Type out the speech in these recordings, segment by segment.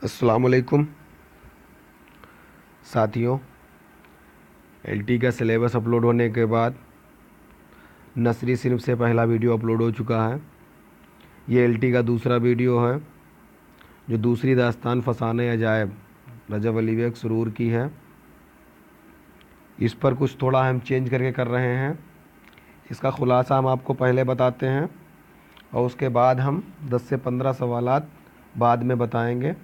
अस्सलामुअलैकुम साथियों। एलटी का सिलेबस अपलोड होने के बाद नर्सरी सिर्फ से पहला वीडियो अपलोड हो चुका है। ये एलटी का दूसरा वीडियो है जो दूसरी दास्तान फसाने अजायब रजब अली बेग सुरूर की है। इस पर कुछ थोड़ा हम चेंज करके कर रहे हैं। इसका ख़ुलासा हम आपको पहले बताते हैं और उसके बाद हम 10 से 15 सवालात बाद में बताएंगे।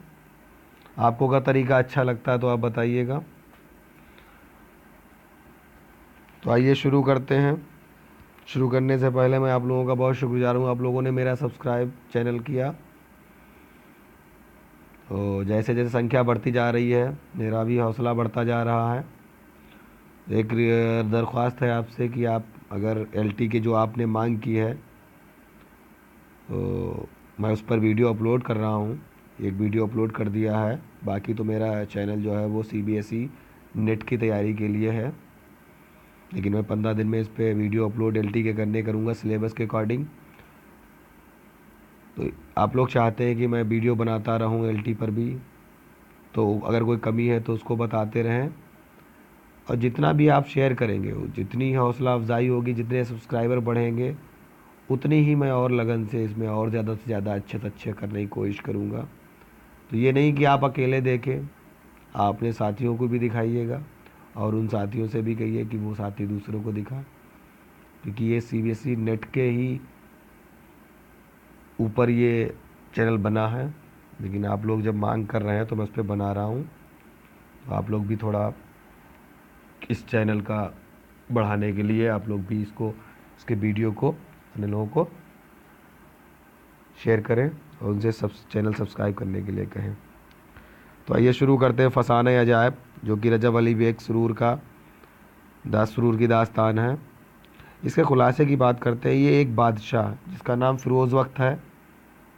आपको अगर तरीका अच्छा लगता है तो आप बताइएगा। तो आइए शुरू करते हैं। शुरू करने से पहले मैं आप लोगों का बहुत शुक्रगुजार हूँ, आप लोगों ने मेरा सब्सक्राइब चैनल किया। तो जैसे जैसे संख्या बढ़ती जा रही है मेरा भी हौसला बढ़ता जा रहा है। एक दरख्वास्त है आपसे कि आप अगर एलटी की जो आपने मांग की है तो मैं उस पर वीडियो अपलोड कर रहा हूँ। एक वीडियो अपलोड कर दिया है, बाकी तो मेरा चैनल जो है वो सीबीएसई नेट की तैयारी के लिए है। लेकिन मैं 15 दिन में इस पर वीडियो अपलोड एलटी के करने करूँगा सिलेबस के अकॉर्डिंग। तो आप लोग चाहते हैं कि मैं वीडियो बनाता रहूँ एलटी पर भी, तो अगर कोई कमी है तो उसको बताते रहें। और जितना भी आप शेयर करेंगे, जितनी हौसला अफजाई होगी, जितने सब्सक्राइबर बढ़ेंगे, उतनी ही मैं और लगन से इसमें और ज़्यादा से ज़्यादा अच्छे से अच्छे करने की कोशिश करूँगा। तो ये नहीं कि आप अकेले देखें, आप अपने साथियों को भी दिखाइएगा और उन साथियों से भी कहिए कि वो साथी दूसरों को दिखा, क्योंकि ये सीबीएसई नेट के ही ऊपर ये चैनल बना है। लेकिन आप लोग जब मांग कर रहे हैं तो मैं उस पर बना रहा हूँ। तो आप लोग भी थोड़ा इस चैनल का बढ़ाने के लिए आप लोग भी इसके वीडियो को अन्य लोगों को शेयर करें और उनसे चैनल सब्सक्राइब करने के लिए कहें। तो आइए शुरू करते हैं फसाने अजायब, जो कि रजब अली बेग सुरूर की दास्तान है। इसके खुलासे की बात करते हैं। ये एक बादशाह जिसका नाम फ़िरोज़ वक्त है,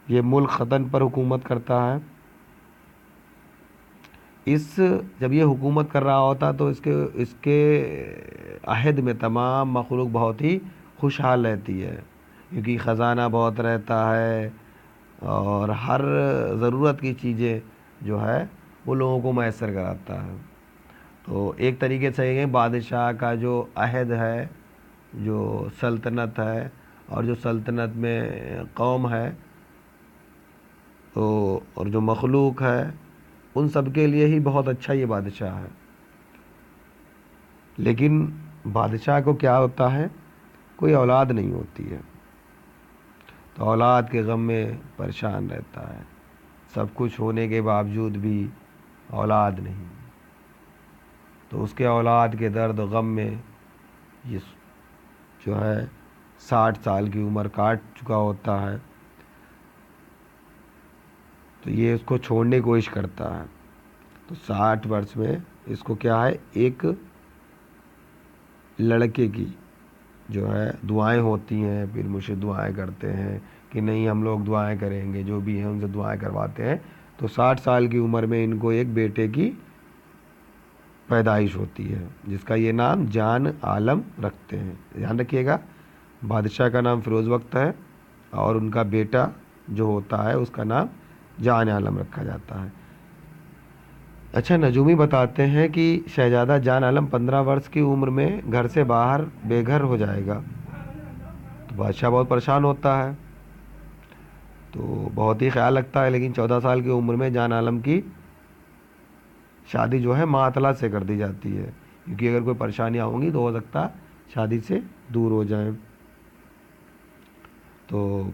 ये मुल्क ख़तन पर हुकूमत करता है। जब ये हुकूमत कर रहा होता तो इसके इसके अहद में तमाम मखलूक बहुत ही खुशहाल रहती है, क्योंकि ख़जाना बहुत रहता है और हर ज़रूरत की चीज़ें जो है वो लोगों को मैसर कराता है। तो एक तरीके से ये बादशाह का जो अहद है, जो सल्तनत है और जो सल्तनत में कौम है तो और जो मखलूक है, उन सब के लिए ही बहुत अच्छा ये बादशाह है। लेकिन बादशाह को क्या होता है, कोई औलाद नहीं होती है, तो औलाद के गम में परेशान रहता है। सब कुछ होने के बावजूद भी औलाद नहीं, तो उसके औलाद के दर्द गम में ये जो है 60 साल की उम्र काट चुका होता है। तो ये उसको छोड़ने की कोशिश करता है। तो 60 वर्ष में इसको क्या है, एक लड़के की जो है दुआएं होती हैं, फिर मुझसे दुआएं करते हैं कि नहीं हम लोग दुआएं करेंगे, जो भी हैं उनसे दुआएं करवाते हैं। तो 60 साल की उम्र में इनको एक बेटे की पैदाइश होती है, जिसका ये नाम जान आलम रखते हैं। ध्यान रखिएगा, बादशाह का नाम फ़िरोज़ वक्त है और उनका बेटा जो होता है उसका नाम जान आलम रखा जाता है। अच्छा, नजूमी बताते हैं कि शहजादा जान आलम 15 वर्ष की उम्र में घर से बाहर बेघर हो जाएगा। तो बादशाह बहुत परेशान होता है, तो बहुत ही ख्याल रखता है। लेकिन 14 साल की उम्र में जान आलम की शादी जो है मातला से कर दी जाती है, क्योंकि अगर कोई परेशानियाँ होंगी तो हो सकता शादी से दूर हो जाए। तो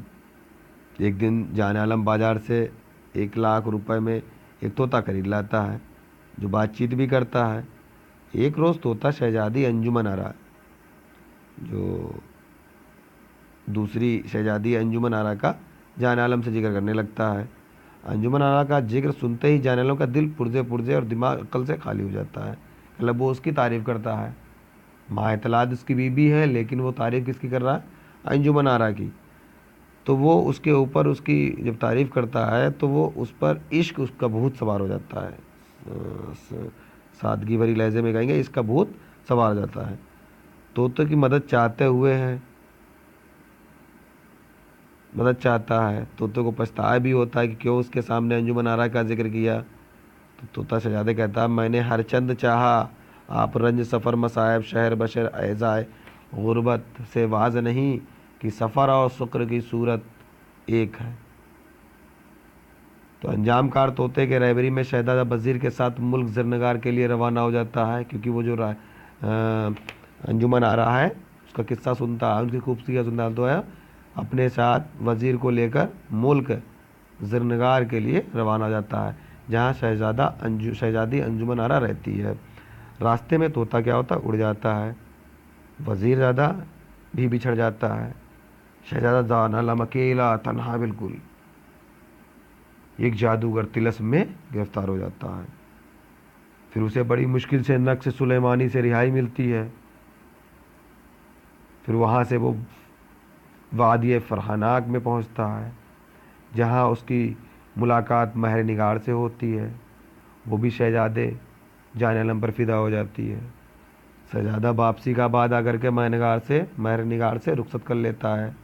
एक दिन जान आलम बाज़ार से 1 लाख रुपए में एक तोता खरीद लाता है, जो बातचीत भी करता है। एक रोज़ तोता शहजादी अंजुमन आरा, जो दूसरी शहजादी अंजुमन आरा का जान आलम से जिक्र करने लगता है। अंजुमन आरा का जिक्र सुनते ही जान आलम का दिल पुरजे पुरजे और दिमाग अक्ल से खाली हो जाता है। मतलब वो उसकी तारीफ़ करता है। मातलाद उसकी बीबी है, लेकिन वो तारीफ़ किसकी कर रहा है, अंजुमन आरा की। तो वो उसके ऊपर उसकी जब तारीफ़ करता है तो वो उस पर इश्क उसका भूत सवार हो जाता है। सादगी भरी लहजे में कहेंगे, इसका भूत सवार हो जाता है। तोते की मदद चाहते हुए हैं मदद चाहता है। तोते को पछतावा भी होता है कि क्यों उसके सामने अंजुमन आरा का जिक्र किया। तो तोता शहजादे कहता, मैंने हर चंद चाहा, आप रंज सफ़र मसायब शहर बशर एजाए गुर्बत से वाज नहीं, कि सफ़र और शुक्र की सूरत एक है। तो अंजामकार तोते के रहबरी में शहजादा वज़ीर के साथ मुल्क ज़रनगार के लिए रवाना हो जाता है, क्योंकि वो जो अंजुमन आ रहा है उसका किस्सा सुनता है, उनकी खूबसूरती सुनता है, तो है अपने साथ वज़ीर को लेकर मुल्क ज़रनगार के लिए रवाना हो जाता है, जहाँ शहजादी अंजुमन आरा रहती है। रास्ते में तोता क्या होता है, उड़ जाता है। वज़ीर ज़्यादा भी बिछड़ जाता है। शहजादा जान आलम अकेला तन्हा बिल्कुल एक जादूगर तिलस्म में गिरफ्तार हो जाता है। फिर उसे बड़ी मुश्किल से नक्श सुलेमानी से रिहाई मिलती है। फिर वहाँ से वो वादी फरहानाक में पहुँचता है, जहाँ उसकी मुलाकात महर निगार से होती है। वो भी शहजादे जान आलम पर फिदा हो जाती है। शहजादा वापसी का वादा करके महर निगार से रुखसत कर लेता है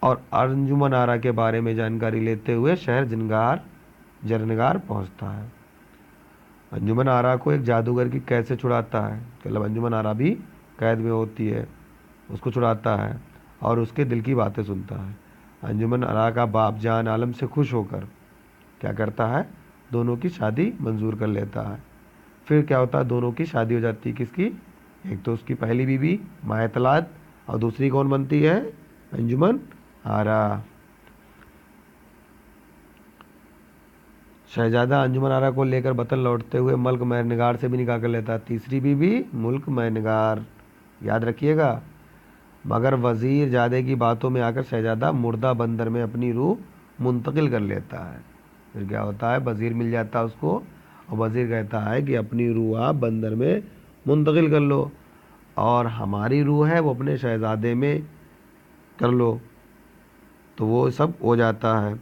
और अंजुमन आरा के बारे में जानकारी लेते हुए शहर जरनगार पहुंचता है। अंजुमन आरा को एक जादूगर की कैद से छुड़ाता है, मतलब अंजुमन आरा भी कैद में होती है, उसको छुड़ाता है और उसके दिल की बातें सुनता है। अंजुमन आरा का बाप जान आलम से खुश होकर क्या करता है, दोनों की शादी मंजूर कर लेता है। फिर क्या होता है, दोनों की शादी हो जाती है। किसकी? एक तो उसकी पहली बीवी माएतलात और दूसरी कौन बनती है, अंजुमन आरा। शहजादा अंजुमन आरा को लेकर वतन लौटते हुए मुल्क महरनिगार से भी निकाह कर लेता है। तीसरी बीवी मुल्क महरनिगार, याद रखिएगा। मगर वज़ीर ज़ादे की बातों में आकर शहजादा मुर्दा बंदर में अपनी रूह मुंतकिल कर लेता है। फिर क्या होता है, वज़ीर मिल जाता है उसको और वज़ीर कहता है कि अपनी रूह आप बंदर में मुंतकिल कर लो और हमारी रूह है वो अपने शहजादे में कर लो। तो वो सब हो जाता है।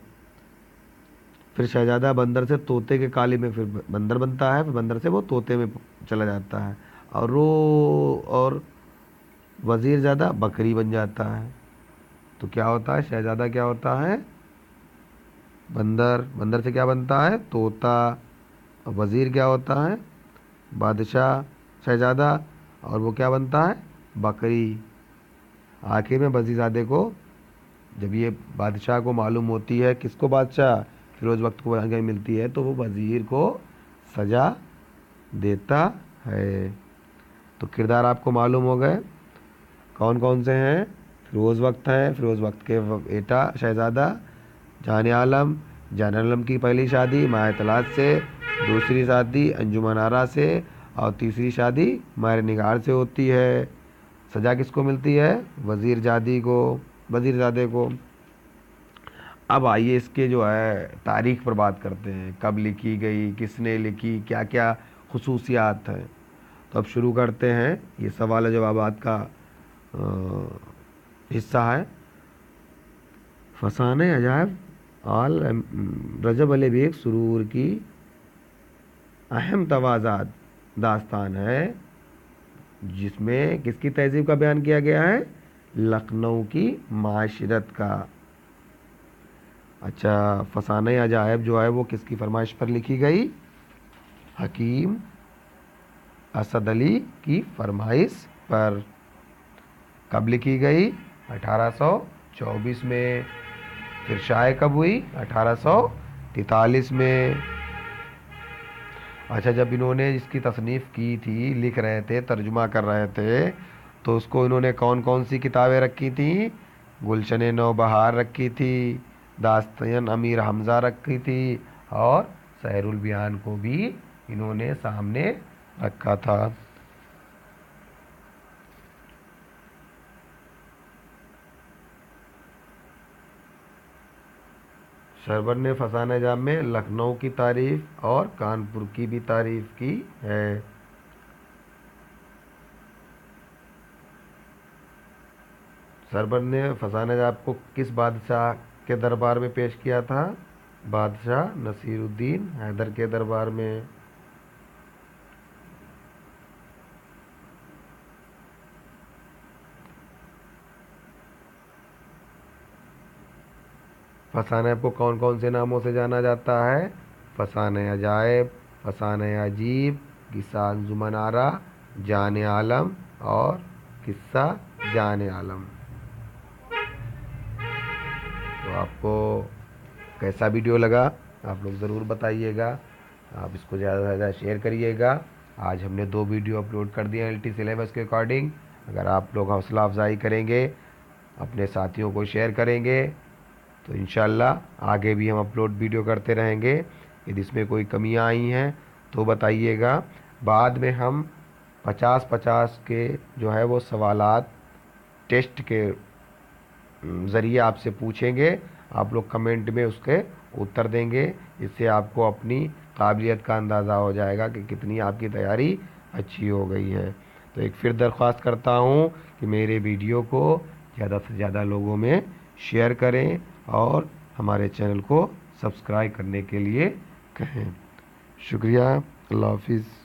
फिर शहजादा बंदर से तोते के काली में फिर बंदर बनता है, फिर बंदर से वो तोते में चला जाता है और वज़ीर ज़्यादा बकरी बन जाता है। तो क्या होता है, शहजादा क्या होता है, बंदर, बंदर से क्या बनता है, तोता। और वज़ीर क्या होता है, बादशाह, शहजादा, और वो क्या बनता है, बकरी। आखिर में वज़ीरज़ादे को जब ये बादशाह को मालूम होती है, किसको, बादशाह फिरोज़ वक्त को जानकारी मिलती है, तो वो वज़ीर को सज़ा देता है। तो किरदार आपको मालूम हो गए कौन कौन से हैं। फिरोज़ वक्त हैं, फिरोज़ वक्त के बेटा शहज़ादा जान आलम की पहली शादी माएतलात से, दूसरी शादी अंजुमन आरा से और तीसरी शादी महर निगार से होती है। सज़ा किसको मिलती है, वज़ीरज़ादे को। अब आइए इसके जो है तारीख़ पर बात करते हैं, कब लिखी गई, किसने लिखी, क्या क्या खुसूसियात हैं। तो अब शुरू करते हैं, ये सवाल जवाबात का हिस्सा है। फसाने अजायब आल रजब अली बेग सुरूर की अहम तवाज़ात दास्तान है, जिसमें किसकी तहज़ीब का बयान किया गया है, लखनऊ की माशरत का। अच्छा, फसाने अजायब जो है वो किसकी फरमाइश पर लिखी गई, हकीम असद अली की फरमाइश पर। कब लिखी गई, 1824 में। फिर शाये कब हुई, 1843 में। अच्छा, जब इन्होंने इसकी तसनीफ़ की थी, लिख रहे थे, तर्जुमा कर रहे थे, तो उसको इन्होंने कौन कौन सी किताबें रखी थी, गुलशन नौबहार रखी थी, दास्तान अमीर हमज़ा रखी थी और सहरुल बयान को भी इन्होंने सामने रखा था। शरबत ने फसाने जाम में लखनऊ की तारीफ़ और कानपुर की भी तारीफ़ की है। शरबत ने फसाने जाम को किस बादशाह के दरबार में पेश किया था, बादशाह नसीरुद्दीन हैदर के दरबार में। फसाने को कौन कौन से नामों से जाना जाता है? फसाने अजायब, फसाने अजीब, किस्सा अंजुमन आरा, जाने आलम और किस्सा जाने आलम। तो आपको कैसा वीडियो लगा आप लोग ज़रूर बताइएगा। आप इसको ज़्यादा से ज़्यादा शेयर करिएगा। आज हमने 2 वीडियो अपलोड कर दिए एलटी सिलेबस के अकॉर्डिंग। अगर आप लोग हौसला अफजाई करेंगे, अपने साथियों को शेयर करेंगे, तो इंशाल्लाह आगे भी हम अपलोड वीडियो करते रहेंगे। यदि इसमें कोई कमियां आई हैं तो बताइएगा। बाद में हम 50-50 के जो है वो सवालात टेस्ट के ज़रिए आपसे पूछेंगे। आप लोग कमेंट में उसके उत्तर देंगे। इससे आपको अपनी काबिलियत का अंदाज़ा हो जाएगा कि कितनी आपकी तैयारी अच्छी हो गई है। तो एक फिर दरख्वास्त करता हूँ कि मेरे वीडियो को ज़्यादा से ज़्यादा लोगों में शेयर करें और हमारे चैनल को सब्सक्राइब करने के लिए कहें। शुक्रिया। अल्लाह हाफिज़।